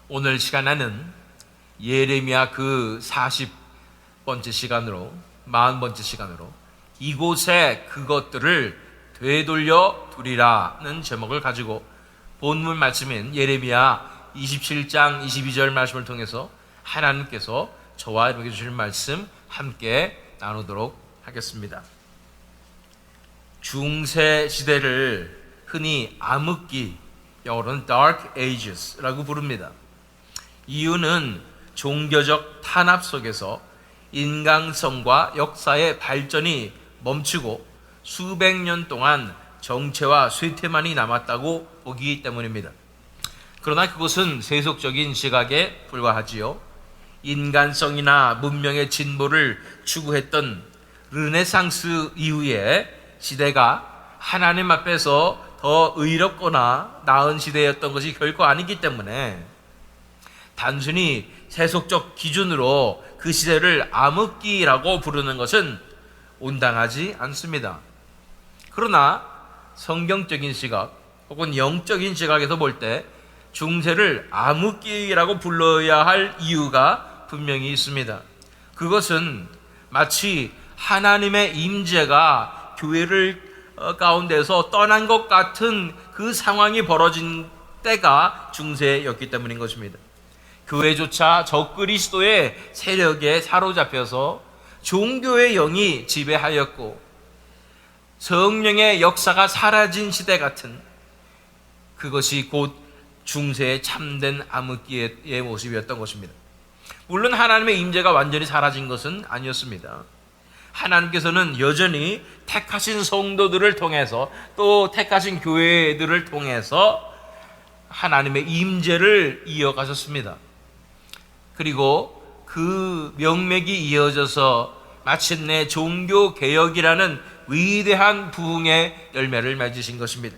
오늘 시간에는 예레미야 그 40번째 시간으로 40번째 시간으로 이곳에 그것들을 되돌려 두리라는 제목을 가지고 본문 말씀인 예레미야 27장 22절 말씀을 통해서 하나님께서 저와 여러분에게 주실 말씀 함께 나누도록 하겠습니다. 중세 시대를 흔히 암흑기, 영어로는 Dark Ages라고 부릅니다. 이유는 종교적 탄압 속에서 인간성과 역사의 발전이 멈추고 수백 년 동안 정체와 쇠퇴만이 남았다고 보기 때문입니다. 그러나 그것은 세속적인 시각에 불과하지요. 인간성이나 문명의 진보를 추구했던 르네상스 이후의 시대가 하나님 앞에서 더 의롭거나 나은 시대였던 것이 결코 아니기 때문에 단순히 세속적 기준으로 그 시대를 암흑기라고 부르는 것은 온당하지 않습니다. 그러나 성경적인 시각 혹은 영적인 시각에서 볼 때 중세를 암흑기라고 불러야 할 이유가 분명히 있습니다. 그것은 마치 하나님의 임재가 교회를 가운데서 떠난 것 같은 그 상황이 벌어진 때가 중세였기 때문인 것입니다. 교회조차 적그리스도의 세력에 사로잡혀서 종교의 영이 지배하였고 성령의 역사가 사라진 시대 같은 그것이 곧 중세의 참된 암흑기의 모습이었던 것입니다. 물론 하나님의 임재가 완전히 사라진 것은 아니었습니다. 하나님께서는 여전히 택하신 성도들을 통해서 또 택하신 교회들을 통해서 하나님의 임재를 이어가셨습니다. 그리고 그 명맥이 이어져서 마침내 종교개혁이라는 위대한 부흥의 열매를 맺으신 것입니다.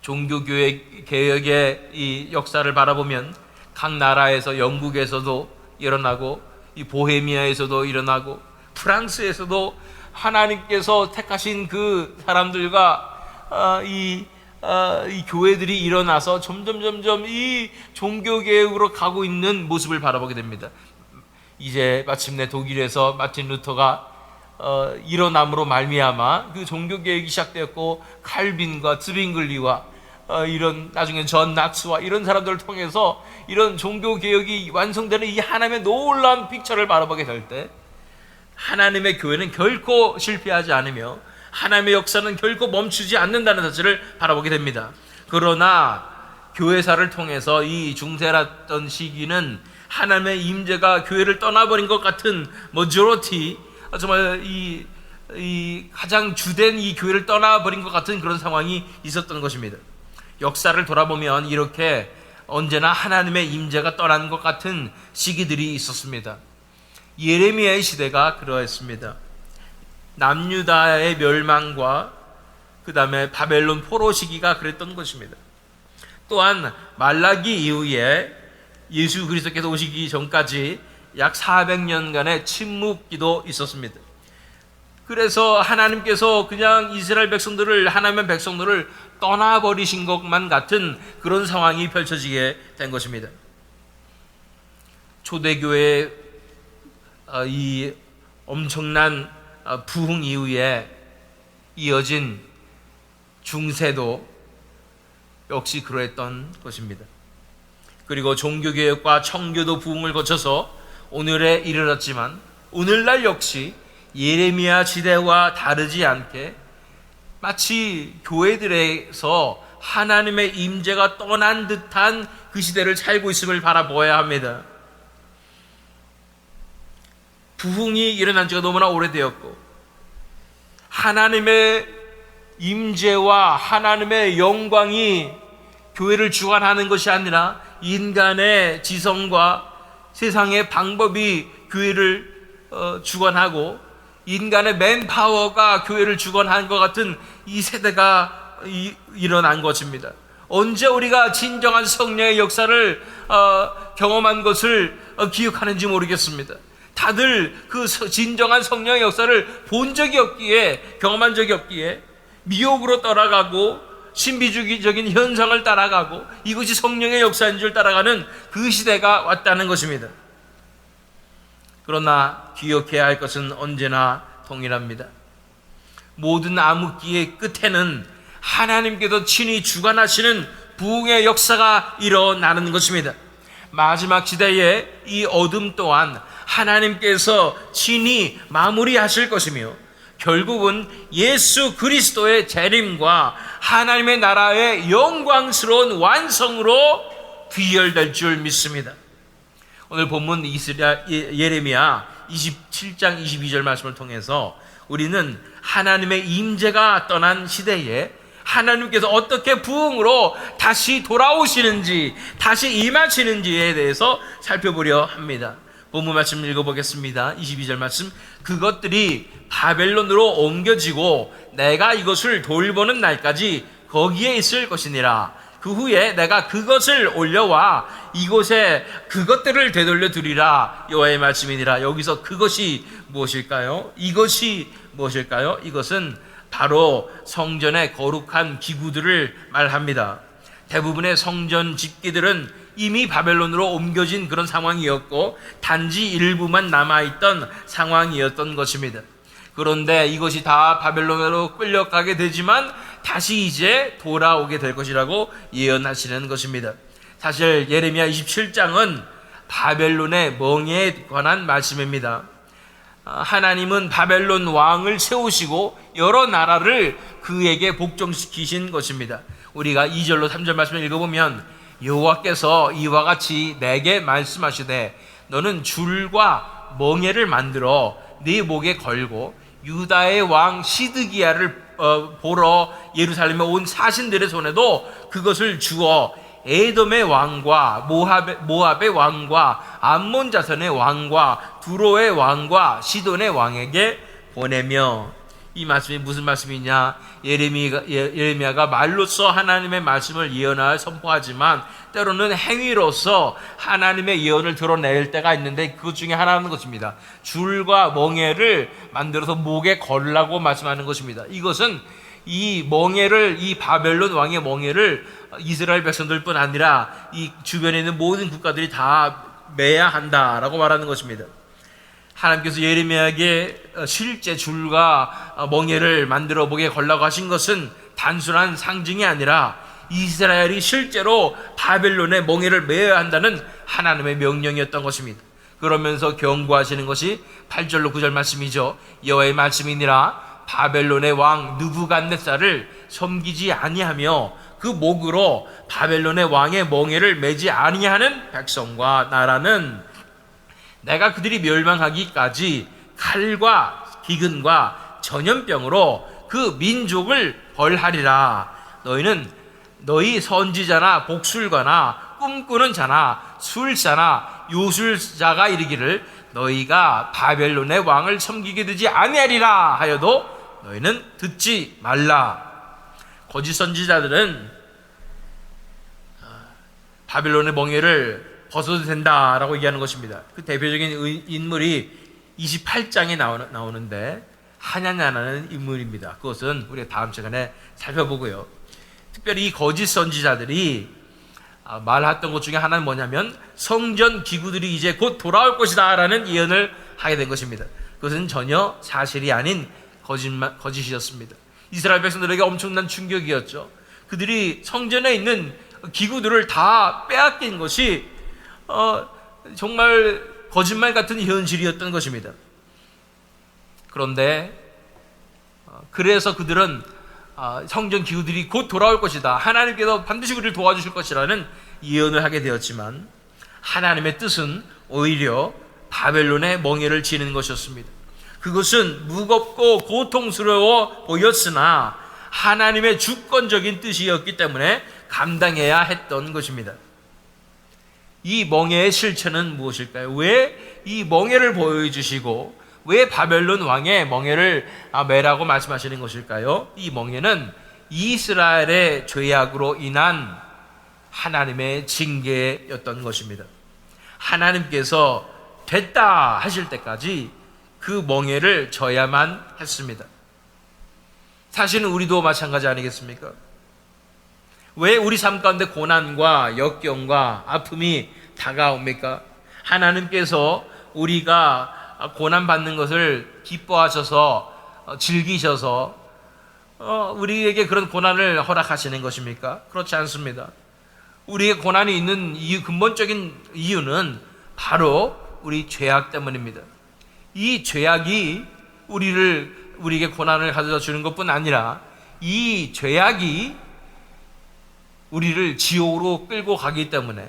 종교개혁의 이 역사를 바라보면 각 나라에서 영국에서도 일어나고 이 보헤미아에서도 일어나고 프랑스에서도 하나님께서 택하신 그 사람들과 이 교회들이 일어나서 점점 이 종교개혁으로 가고 있는 모습을 바라보게 됩니다. 이제 마침내 독일에서 마틴 루터가 일어남으로 말미암아 그 종교개혁이 시작되었고 칼빈과 즈빙글리와 이런 나중에 전 낙스와 이런 사람들을 통해서 이런 종교개혁이 완성되는 이 하나님의 놀라운 픽처를 바라보게 될 때 하나님의 교회는 결코 실패하지 않으며 하나님의 역사는 결코 멈추지 않는다는 사실을 바라보게 됩니다. 그러나 교회사를 통해서 이 중세랐던 시기는 하나님의 임재가 교회를 떠나버린 것 같은 majority, 정말 이 가장 주된 이 교회를 떠나버린 것 같은 그런 상황이 있었던 것입니다. 역사를 돌아보면 이렇게 언제나 하나님의 임재가 떠난 것 같은 시기들이 있었습니다. 예레미야의 시대가 그러했습니다. 남유다의 멸망과 그 다음에 바벨론 포로 시기가 그랬던 것입니다. 또한 말라기 이후에 예수 그리스도께서 오시기 전까지 약 400년간의 침묵기도 있었습니다. 그래서 하나님께서 그냥 이스라엘 백성들을, 하나님의 백성들을 떠나버리신 것만 같은 그런 상황이 펼쳐지게 된 것입니다. 초대교회의 이 엄청난 부흥 이후에 이어진 중세도 역시 그러했던 것입니다. 그리고 종교개혁과 청교도 부흥을 거쳐서 오늘에 이르렀지만 오늘날 역시 예레미야 시대와 다르지 않게 마치 교회들에서 하나님의 임재가 떠난 듯한 그 시대를 살고 있음을 바라보아야 합니다. 부흥이 일어난 지가 너무나 오래되었고 하나님의 임재와 하나님의 영광이 교회를 주관하는 것이 아니라 인간의 지성과 세상의 방법이 교회를 주관하고 인간의 맨파워가 교회를 주관한 것 같은 이 세대가 일어난 것입니다. 언제 우리가 진정한 성령의 역사를 경험한 것을 기억하는지 모르겠습니다. 다들 그 진정한 성령의 역사를 본 적이 없기에, 경험한 적이 없기에 미혹으로 떠나가고 신비주의적인 현상을 따라가고 이것이 성령의 역사인 줄 따라가는 그 시대가 왔다는 것입니다. 그러나 기억해야 할 것은 언제나 동일합니다. 모든 암흑기의 끝에는 하나님께서 친히 주관하시는 부흥의 역사가 일어나는 것입니다. 마지막 시대의 이 어둠 또한 하나님께서 친히 마무리하실 것이며 결국은 예수 그리스도의 재림과 하나님의 나라의 영광스러운 완성으로 귀결될 줄 믿습니다. 오늘 본문 예레미야 27장 22절 말씀을 통해서 우리는 하나님의 임재가 떠난 시대에 하나님께서 어떻게 부흥으로 다시 돌아오시는지, 다시 임하시는지에 대해서 살펴보려 합니다. 본문 말씀 읽어보겠습니다. 22절 말씀. 그것들이 바벨론으로 옮겨지고 내가 이것을 돌보는 날까지 거기에 있을 것이니라. 그 후에 내가 그것을 올려와 이곳에 그것들을 되돌려 두리라. 여호와의 말씀이니라. 여기서 그것이 무엇일까요? 이것이 무엇일까요? 이것은 바로 성전의 거룩한 기구들을 말합니다. 대부분의 성전 집기들은 이미 바벨론으로 옮겨진 그런 상황이었고 단지 일부만 남아있던 상황이었던 것입니다. 그런데 이것이 다 바벨론으로 끌려가게 되지만 다시 이제 돌아오게 될 것이라고 예언하시는 것입니다. 사실 예레미야 27장은 바벨론의 멍에에 관한 말씀입니다. 하나님은 바벨론 왕을 세우시고 여러 나라를 그에게 복종시키신 것입니다. 우리가 2절로 3절 말씀을 읽어보면 여호와께서 이와 같이 내게 말씀하시되 너는 줄과 멍에를 만들어 네 목에 걸고 유다의 왕 시드기야를 보러 예루살렘에 온 사신들의 손에도 그것을 주어 에돔의 왕과 모압의 왕과 암몬 자손의 왕과 두로의 왕과 시돈의 왕에게 보내며, 이 말씀이 무슨 말씀이냐? 예레미야가 말로써 하나님의 말씀을 예언하여 선포하지만 때로는 행위로서 하나님의 예언을 드러낼 때가 있는데 그것 중에 하나는 것입니다. 줄과 멍에를 만들어서 목에 걸라고 말씀하는 것입니다. 이것은 이 멍에를, 이 바벨론 왕의 멍에를 이스라엘 백성들뿐 아니라 이 주변에 있는 모든 국가들이 다 매야 한다라고 말하는 것입니다. 하나님께서 예레미야에게 실제 줄과 멍에를 만들어 목에 걸라고 하신 것은 단순한 상징이 아니라 이스라엘이 실제로 바벨론의 멍에를 매야 한다는 하나님의 명령이었던 것입니다. 그러면서 경고하시는 것이 8절로 9절 말씀이죠. 여호와의 말씀이니라. 바벨론의 왕 느부갓네살을 섬기지 아니하며 그 목으로 바벨론의 왕의 멍에를 매지 아니하는 백성과 나라는 내가 그들이 멸망하기까지 칼과 기근과 전염병으로 그 민족을 벌하리라. 너희는 너희 선지자나 복술가나 꿈꾸는 자나 술사나 요술자가 이르기를 너희가 바벨론의 왕을 섬기게 되지 아니하리라 하여도 너희는 듣지 말라. 거짓 선지자들은 바벨론의 멍에를 벗어도 된다라고 얘기하는 것입니다. 그 대표적인 인물이 28장에 나오는데 하냐냐라는 인물입니다. 그것은 우리가 다음 시간에 살펴보고요. 특별히 이 거짓 선지자들이 말했던 것 중에 하나는 뭐냐면 성전 기구들이 이제 곧 돌아올 것이다 라는 예언을 하게 된 것입니다. 그것은 전혀 사실이 아닌 거짓이었습니다. 이스라엘 백성들에게 엄청난 충격이었죠. 그들이 성전에 있는 기구들을 다 빼앗긴 것이 정말 거짓말 같은 현실이었던 것입니다. 그런데 그래서 그들은 성전 기구들이 곧 돌아올 것이다, 하나님께서 반드시 그를 도와주실 것이라는 예언을 하게 되었지만 하나님의 뜻은 오히려 바벨론의 멍에를 지는 것이었습니다. 그것은 무겁고 고통스러워 보였으나 하나님의 주권적인 뜻이었기 때문에 감당해야 했던 것입니다. 이 멍에의 실체는 무엇일까요? 왜 이 멍에를 보여주시고 왜 바벨론 왕의 멍에를 매라고 말씀하시는 것일까요? 이 멍에는 이스라엘의 죄악으로 인한 하나님의 징계였던 것입니다. 하나님께서 됐다 하실 때까지 그 멍에를 져야만 했습니다. 사실은 우리도 마찬가지 아니겠습니까? 왜 우리 삶 가운데 고난과 역경과 아픔이 다가옵니까? 하나님께서 우리가 고난받는 것을 기뻐하셔서 즐기셔서 우리에게 그런 고난을 허락하시는 것입니까? 그렇지 않습니다. 우리의 고난이 있는 근본적인 이유는 바로 우리 죄악 때문입니다. 이 죄악이 우리에게 고난을 가져다 주는 것뿐 아니라 이 죄악이 우리를 지옥으로 끌고 가기 때문에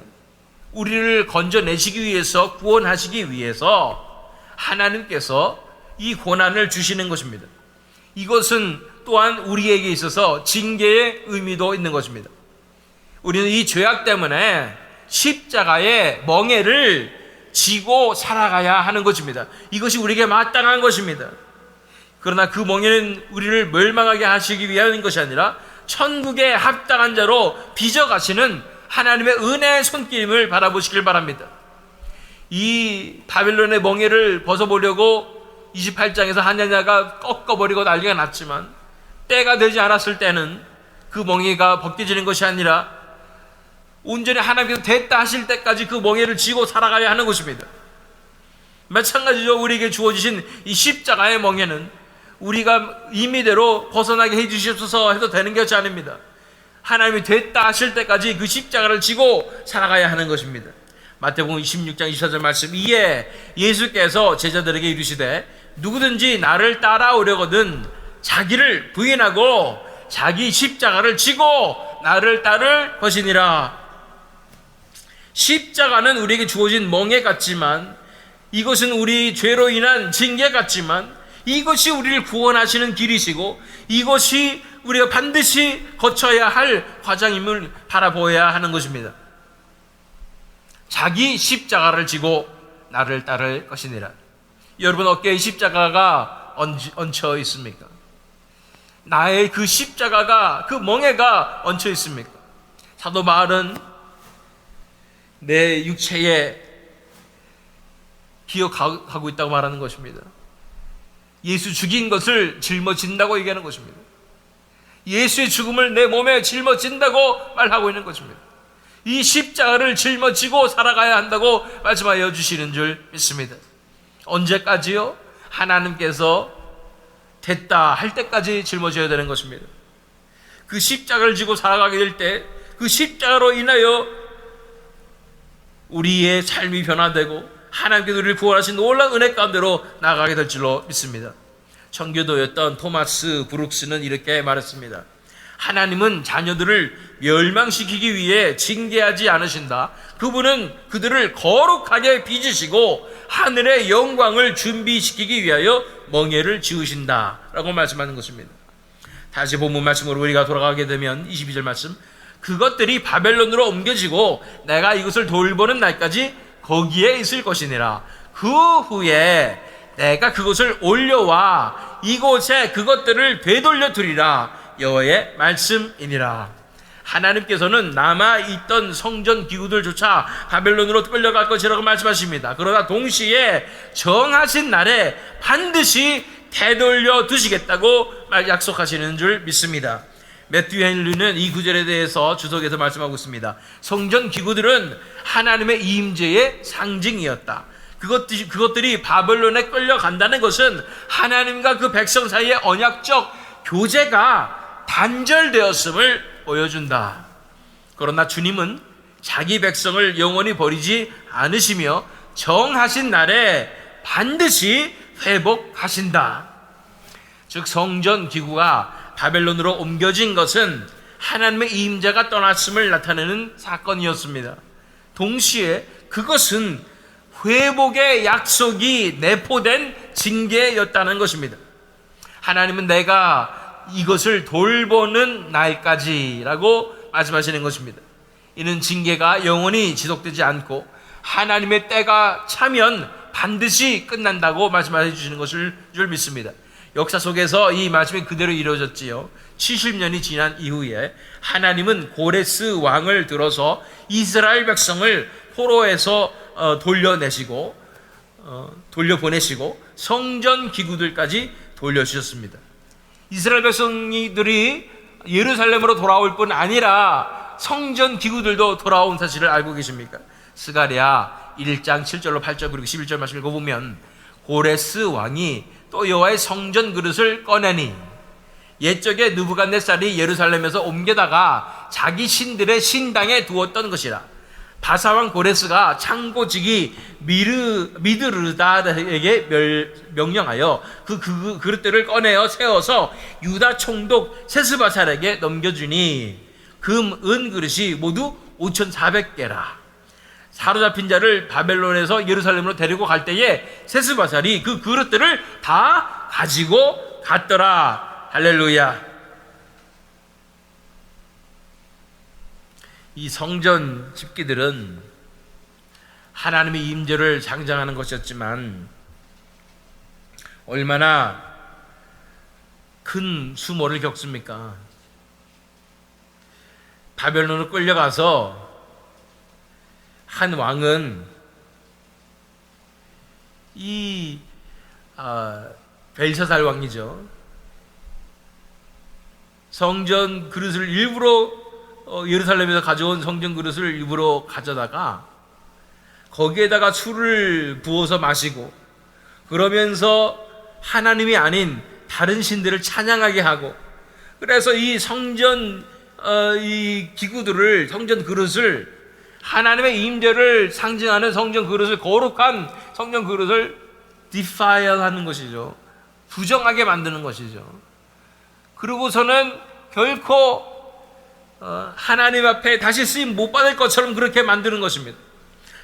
우리를 건져내시기 위해서, 구원하시기 위해서 하나님께서 이 고난을 주시는 것입니다. 이것은 또한 우리에게 있어서 징계의 의미도 있는 것입니다. 우리는 이 죄악 때문에 십자가의 멍에를 지고 살아가야 하는 것입니다. 이것이 우리에게 마땅한 것입니다. 그러나 그 멍에는 우리를 멸망하게 하시기 위한 것이 아니라 천국에 합당한 자로 빚어가시는 하나님의 은혜의 손길임을 바라보시길 바랍니다. 이 바벨론의 멍에를 벗어보려고 28장에서 하냐냐가 꺾어버리고 난리가 났지만 때가 되지 않았을 때는 그 멍에가 벗겨지는 것이 아니라 온전히 하나님께서 됐다 하실 때까지 그 멍에를 지고 살아가야 하는 것입니다. 마찬가지로 우리에게 주어지신 이 십자가의 멍에는 우리가 임의대로 벗어나게 해주시옵소서 해도 되는 것이 아닙니다. 하나님이 됐다 하실 때까지 그 십자가를 지고 살아가야 하는 것입니다. 마태복음 26장 24절 말씀, 이에 예수께서 제자들에게 이르시되 누구든지 나를 따라오려거든 자기를 부인하고 자기 십자가를 지고 나를 따를 것이니라. 십자가는 우리에게 주어진 멍에 같지만, 이것은 우리 죄로 인한 징계 같지만, 이것이 우리를 구원하시는 길이시고 이것이 우리가 반드시 거쳐야 할 과정임을 바라보아야 하는 것입니다. 자기 십자가를 지고 나를 따를 것이니라. 여러분 어깨에 십자가가 얹혀 있습니까? 나의 그 십자가가, 그 멍에가 얹혀 있습니까? 사도 바울은 내 육체에 기억하고 있다고 말하는 것입니다. 예수 죽인 것을 짊어진다고 얘기하는 것입니다. 예수의 죽음을 내 몸에 짊어진다고 말하고 있는 것입니다. 이 십자가를 짊어지고 살아가야 한다고 말씀하여 주시는 줄 믿습니다. 언제까지요? 하나님께서 됐다 할 때까지 짊어져야 되는 것입니다. 그 십자가를 지고 살아가게 될 때 그 십자가로 인하여 우리의 삶이 변화되고 하나님께서 우리를 구원하신 놀라운 은혜 가운데로 나아가게 될 줄로 믿습니다. 청교도였던 토마스 브룩스는 이렇게 말했습니다. 하나님은 자녀들을 멸망시키기 위해 징계하지 않으신다. 그분은 그들을 거룩하게 빚으시고 하늘의 영광을 준비시키기 위하여 멍에를 지으신다 라고 말씀하는 것입니다. 다시 본문 말씀으로 우리가 돌아가게 되면 22절 말씀, 그것들이 바벨론으로 옮겨지고 내가 이것을 돌보는 날까지 거기에 있을 것이니라. 그 후에 내가 그것을 올려와 이곳에 그것들을 되돌려 두리라. 여호와의 말씀이니라. 하나님께서는 남아있던 성전 기구들조차 바벨론으로 끌려갈 것이라고 말씀하십니다. 그러나 동시에 정하신 날에 반드시 되돌려 두시겠다고 약속하시는 줄 믿습니다. 매튜 헨리는 이 구절에 대해서 주석에서 말씀하고 있습니다. 성전 기구들은 하나님의 임재의 상징이었다. 그것들이 바벨론에 끌려간다는 것은 하나님과 그 백성 사이의 언약적 교제가 단절되었음을 보여준다. 그러나 주님은 자기 백성을 영원히 버리지 않으시며 정하신 날에 반드시 회복하신다. 즉 성전 기구가 바벨론으로 옮겨진 것은 하나님의 임재가 떠났음을 나타내는 사건이었습니다. 동시에 그것은 회복의 약속이 내포된 징계였다는 것입니다. 하나님은 내가 이것을 돌보는 날까지라고 말씀하시는 것입니다. 이는 징계가 영원히 지속되지 않고 하나님의 때가 차면 반드시 끝난다고 말씀해 주시는 것을 줄 믿습니다. 역사 속에서 이 말씀이 그대로 이루어졌지요. 70년이 지난 이후에 하나님은 고레스 왕을 들어서 이스라엘 백성을 포로에서 돌려보내시고 성전 기구들까지 돌려주셨습니다. 이스라엘 백성들이 예루살렘으로 돌아올 뿐 아니라 성전 기구들도 돌아온 사실을 알고 계십니까? 스가랴 1장 7절로 8절 그리고 11절 말씀 읽어보면 고레스 왕이 또 여호와의 성전 그릇을 꺼내니 옛적에 느부갓네살이 예루살렘에서 옮겨다가 자기 신들의 신당에 두었던 것이라. 바사왕 고레스가 창고지기 미드르다에게 명령하여 그 그릇들을 꺼내어 세워서 유다 총독 세스바살에게 넘겨주니 금, 은 그릇이 모두 5,400개라. 사로잡힌 자를 바벨론에서 예루살렘으로 데리고 갈 때에 세스바살이 그 그릇들을 다 가지고 갔더라. 할렐루야. 이 성전 집기들은 하나님의 임재를 상징하는 것이었지만 얼마나 큰 수모를 겪습니까? 바벨론으로 끌려가서 한 왕은 벨사살 왕이죠. 성전 그릇을 일부러 예루살렘에서 가져온 성전 그릇을 일부러 가져다가 거기에다가 술을 부어서 마시고 그러면서 하나님이 아닌 다른 신들을 찬양하게 하고 그래서 이 성전 이 기구들을 성전 그릇을 하나님의 임재를 상징하는 성전 그릇을 거룩한 성전 그릇을 디파이어하는 것이죠. 부정하게 만드는 것이죠. 그러고서는 결코 하나님 앞에 다시 쓰임 못 받을 것처럼 그렇게 만드는 것입니다.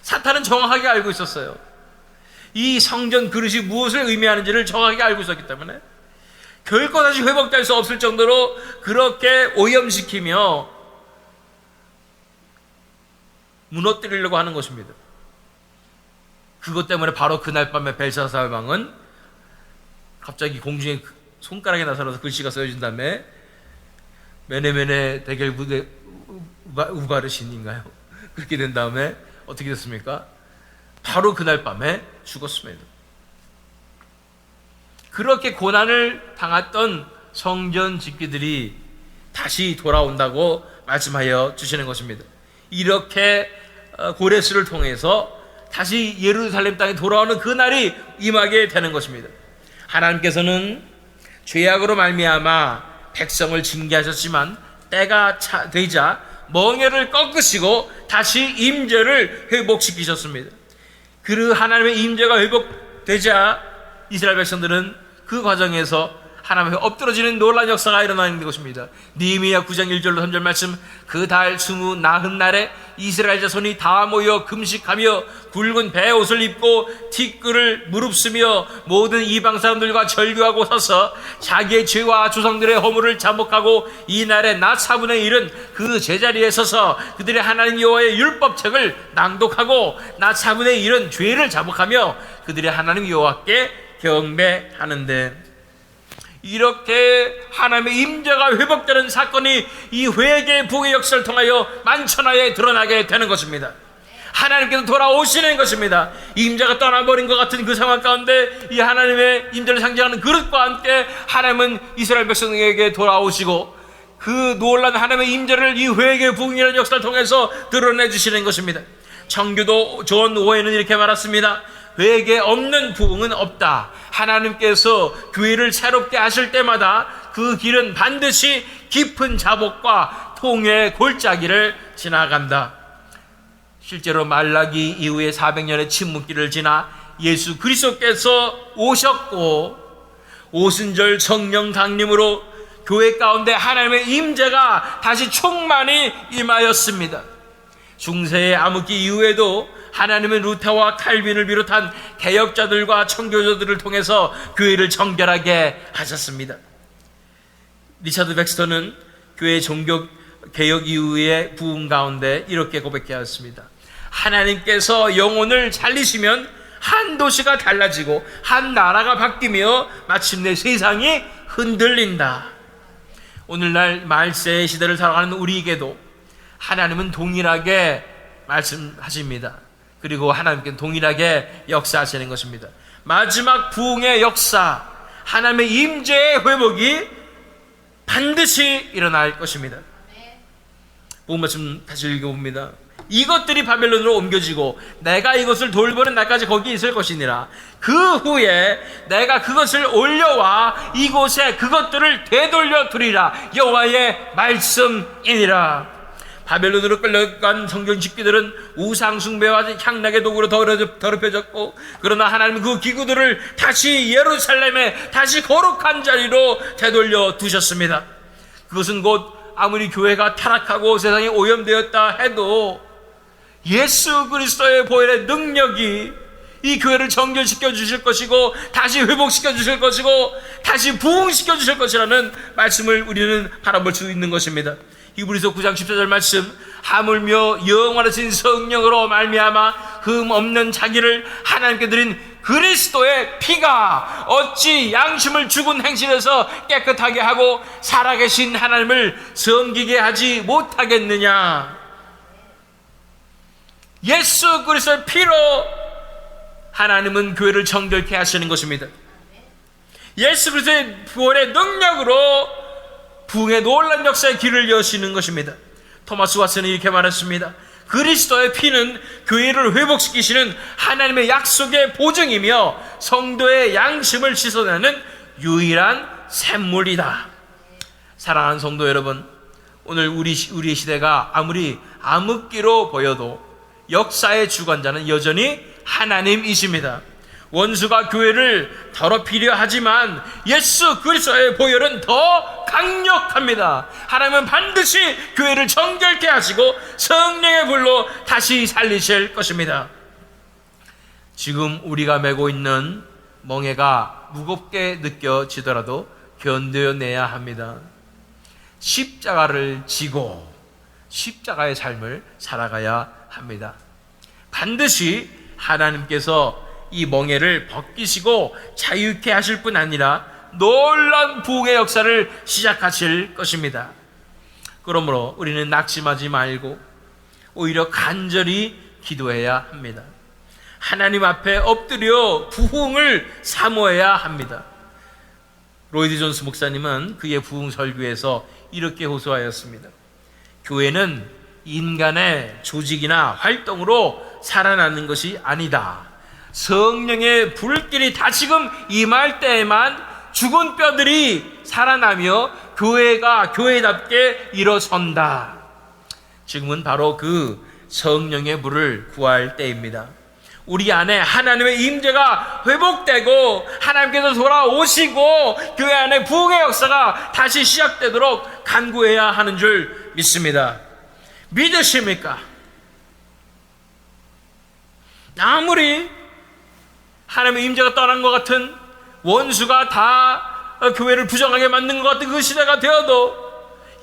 사탄은 정확하게 알고 있었어요. 이 성전 그릇이 무엇을 의미하는지를 정확하게 알고 있었기 때문에 결코 다시 회복될 수 없을 정도로 그렇게 오염시키며 무너뜨리려고 하는 것입니다. 그것 때문에 바로 그날 밤에 벨사살 왕은 갑자기 공중에 손가락에 나타나서 글씨가 써진 다음에 메네메네 데겔 우바르신인가요? 그렇게 된 다음에 어떻게 됐습니까? 바로 그날 밤에 죽었습니다. 그렇게 고난을 당했던 성전 집기들이 다시 돌아온다고 말씀하여 주시는 것입니다. 이렇게 고레스를 통해서 다시 예루살렘 땅에 돌아오는 그날이 임하게 되는 것입니다. 하나님께서는 죄악으로 말미암아 백성을 징계하셨지만 때가 되자 멍에를 꺾으시고 다시 임재를 회복시키셨습니다. 그 하나님의 임재가 회복되자 이스라엘 백성들은 그 과정에서 하나님 앞에 엎드러지는 놀라운 역사가 일어나는 것입니다. 느헤미야 9장 1절로 3절 말씀, 그 달 20날에 이스라엘 자손이 다 모여 금식하며 굵은 베옷을 입고 티끌을 무릅쓰며 모든 이방 사람들과 절규하고 서서 자기의 죄와 조상들의 허물을 자복하고 이날에 낮 4분의 1은 그 제자리에 서서 그들의 하나님 여호와의 율법책을 낭독하고 낮 4분의 1은 죄를 자복하며 그들의 하나님 여호와께 경배하는데, 이렇게 하나님의 임재가 회복되는 사건이 이 회개 부흥의 역사를 통하여 만천하에 드러나게 되는 것입니다. 하나님께서 돌아오시는 것입니다. 임재가 떠나버린 것 같은 그 상황 가운데 이 하나님의 임재를 상징하는 그릇과 함께 하나님은 이스라엘 백성에게 돌아오시고 그 놀라운 하나님의 임재를 이 회개 부흥이라는 역사를 통해서 드러내 주시는 것입니다. 청교도 존 5회는 이렇게 말했습니다. 회개 없는 부흥은 없다. 하나님께서 교회를 새롭게 하실 때마다 그 길은 반드시 깊은 자복과 통회의 골짜기를 지나간다. 실제로 말라기 이후에 400년의 침묵기를 지나 예수 그리스도께서 오셨고 오순절 성령 강림으로 교회 가운데 하나님의 임재가 다시 충만히 임하였습니다. 중세의 암흑기 이후에도 하나님은 루터와 칼빈을 비롯한 개혁자들과 청교도들을 통해서 교회를 정결하게 하셨습니다. 리차드 백스터는 교회 종교 개혁 이후의 부흥 가운데 이렇게 고백하였습니다. 하나님께서 영혼을 살리시면 한 도시가 달라지고 한 나라가 바뀌며 마침내 세상이 흔들린다. 오늘날 말세의 시대를 살아가는 우리에게도 하나님은 동일하게 말씀하십니다. 그리고 하나님께는 동일하게 역사하시는 것입니다. 마지막 부흥의 역사, 하나님의 임재의 회복이 반드시 일어날 것입니다. 본 말씀 다시 읽어봅니다. 이것들이 바벨론으로 옮겨지고 내가 이것을 돌보는 날까지 거기 있을 것이니라. 그 후에 내가 그것을 올려와 이곳에 그것들을 되돌려 두리라. 여호와의 말씀이니라. 바벨론으로 끌려간 성경 집기들은 우상 숭배와 향락의 도구로 더럽혀졌고, 그러나 하나님은 그 기구들을 다시 예루살렘에 다시 거룩한 자리로 되돌려 두셨습니다. 그것은 곧 아무리 교회가 타락하고 세상이 오염되었다 해도 예수 그리스도의 보혈의 능력이 이 교회를 정결시켜 주실 것이고 다시 회복시켜 주실 것이고 다시 부흥시켜 주실 것이라는 말씀을 우리는 바라볼 수 있는 것입니다. 히브리서 9장 14절 말씀, 하물며 영원하신 성령으로 말미암아 흠 없는 자기를 하나님께 드린 그리스도의 피가 어찌 양심을 죽은 행실에서 깨끗하게 하고 살아계신 하나님을 섬기게 하지 못하겠느냐. 예수 그리스도의 피로 하나님은 교회를 정결케 하시는 것입니다. 예수 그리스도의 부활의 능력으로 부흥의 놀라운 역사의 길을 여시는 것입니다. 토마스 왓슨은 이렇게 말했습니다. 그리스도의 피는 교회를 회복시키시는 하나님의 약속의 보증이며 성도의 양심을 씻어내는 유일한 샘물이다. 사랑하는 성도 여러분, 오늘 우리의 시대가 아무리 암흑기로 보여도 역사의 주관자는 여전히 하나님이십니다. 원수가 교회를 더럽히려 하지만 예수 그리스도의 보혈은 더 강력합니다. 하나님은 반드시 교회를 정결케 하시고 성령의 불로 다시 살리실 것입니다. 지금 우리가 메고 있는 멍에가 무겁게 느껴지더라도 견뎌내야 합니다. 십자가를 지고 십자가의 삶을 살아가야 합니다. 반드시 하나님께서 이 멍에를 벗기시고 자유케 하실 뿐 아니라 놀라운 부흥의 역사를 시작하실 것입니다. 그러므로 우리는 낙심하지 말고 오히려 간절히 기도해야 합니다. 하나님 앞에 엎드려 부흥을 사모해야 합니다. 로이드 존스 목사님은 그의 부흥 설교에서 이렇게 호소하였습니다. 교회는 인간의 조직이나 활동으로 살아나는 것이 아니다. 성령의 불길이 다시금 임할 때에만 죽은 뼈들이 살아나며 교회가 교회답게 일어선다. 지금은 바로 그 성령의 불을 구할 때입니다. 우리 안에 하나님의 임재가 회복되고 하나님께서 돌아오시고 교회 안에 부흥의 역사가 다시 시작되도록 간구해야 하는 줄 믿습니다. 믿으십니까? 아무리 하나님의 임재가 떠난 것 같은, 원수가 다 교회를 부정하게 만든 것 같은 그 시대가 되어도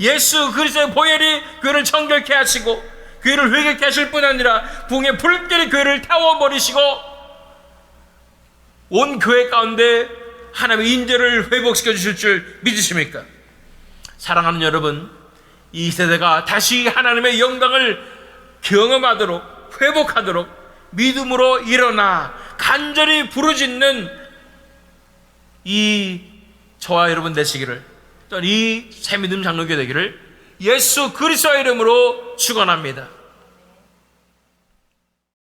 예수 그리스도의 보혈이 교회를 정결케 하시고 교회를 회개케 하실 뿐 아니라 부흥의 불길이 교회를 태워버리시고 온 교회 가운데 하나님의 임재를 회복시켜 주실 줄 믿으십니까? 사랑하는 여러분, 이 세대가 다시 하나님의 영광을 경험하도록 회복하도록 믿음으로 일어나 간절히 부르짖는 이 저와 여러분 되시기를, 또 이 새믿음 장로교 되기를 예수 그리스도의 이름으로 축원합니다.